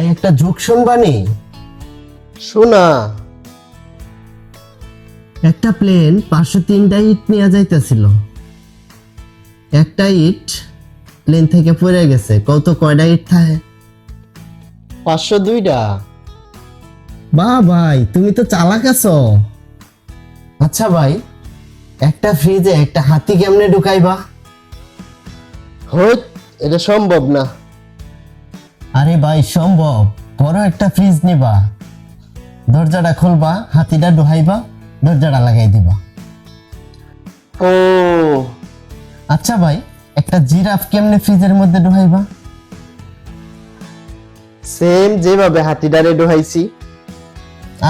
ভাই একটা জোক শুনবানি? শোনা। একটা প্লেন 503টা ইট নিয়ে যাইতেছিল। একটা ইট প্লেন থেকে পড়ে গেছে, কত কয়টা ইট থাকে? 502টা। বাহ ভাই, তুমি তো চালাক আছো। আচ্ছা ভাই, একটা ফ্রিজে একটা হাতি কেমনে ঢুকাইবা? হইত, এটা সম্ভব না। আরে ভাই সম্ভব। বড় একটা ফ্রিজ নিবা, দরজাটা খুলবা, হাতিটা ঢুকাইবা, দরজাটা লাগাই দিবা। ও আচ্ছা ভাই, একটা জিরাফ কেমনে ফ্রিজের মধ্যে ঢুকাইবা? সেম যেভাবে হাতিডারে ডোহাইছি।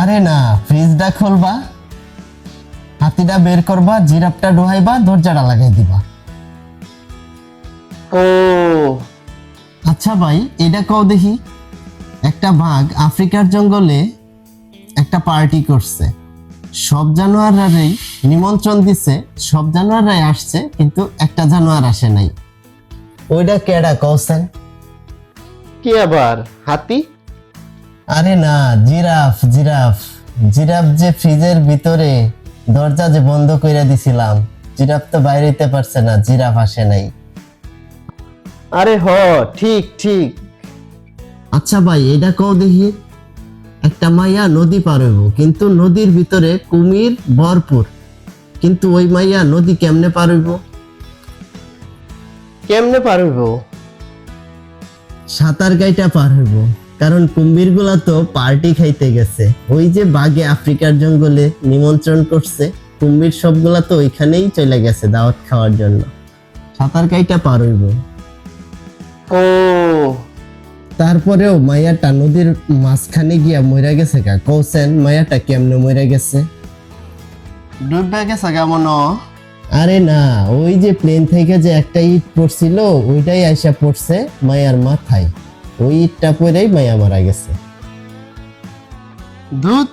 আরে না, ফ্রিজটা খুলবা, হাতিটা বের করবা, জিরাফটা ঢুকাইবা, দরজাটা লাগাই দিবা। ও আচ্ছা ভাই, এটা কও দেখি। একটা বাঘ আফ্রিকার জঙ্গলে একটা পার্টি করছে, সব জানোয়াররাই নিমন্ত্রণ দিছে, সব জানোয়াররাই আসছে, কিন্তু একটা জানোয়ার আসে নাই। ওইটা কেডা কওছেন? কি আবার হাতি? আরে না, জিরাফ জিরাফ। জিরাফ যে ফ্রিজের ভিতরে দরজা যে বন্ধ করে দিছিলাম, জিরাফ তো বাইরে হইতে পারছে না, জিরাফ আসে নাই। আরে ঠিক ঠিক। আচ্ছা ভাই, এটা কও দেখি। একটা মাইয়া নদী পার হইব, কিন্তু নদীর ভিতরে কুমির ভরপুর, কিন্তু ওই মাইয়া নদী কেমনে পার হইব? কেমনে পারব? সাঁতার কাইটা পার হইব, কারণ কুমির গুলা তো পার্টি খাইতে গেছে। ওই যে বাঘে আফ্রিকার জঙ্গলে নিমন্ত্রণ করছে, কুমির সবগুলা তো ওইখানেই চলে গেছে দাওয়াত খাওয়ার জন্য। সাঁতার কাইটা পার হইব। ও তারপরেও মাইয়াটা নদীর মাঝখানে গিয়া মইরা গেছে কা, কৌছেন মাইয়াটা কেমনে মইরা গেছে? ডুববে গেছে কেমন? আরে না, ওই যে প্লেন থেকে যে একটা ইট পড়ছিল, ওইটাই আইসা পড়ছে মায়ার মাথায়, ওই ইটটা পড়েই মায়া মারা গেছে। দুধ।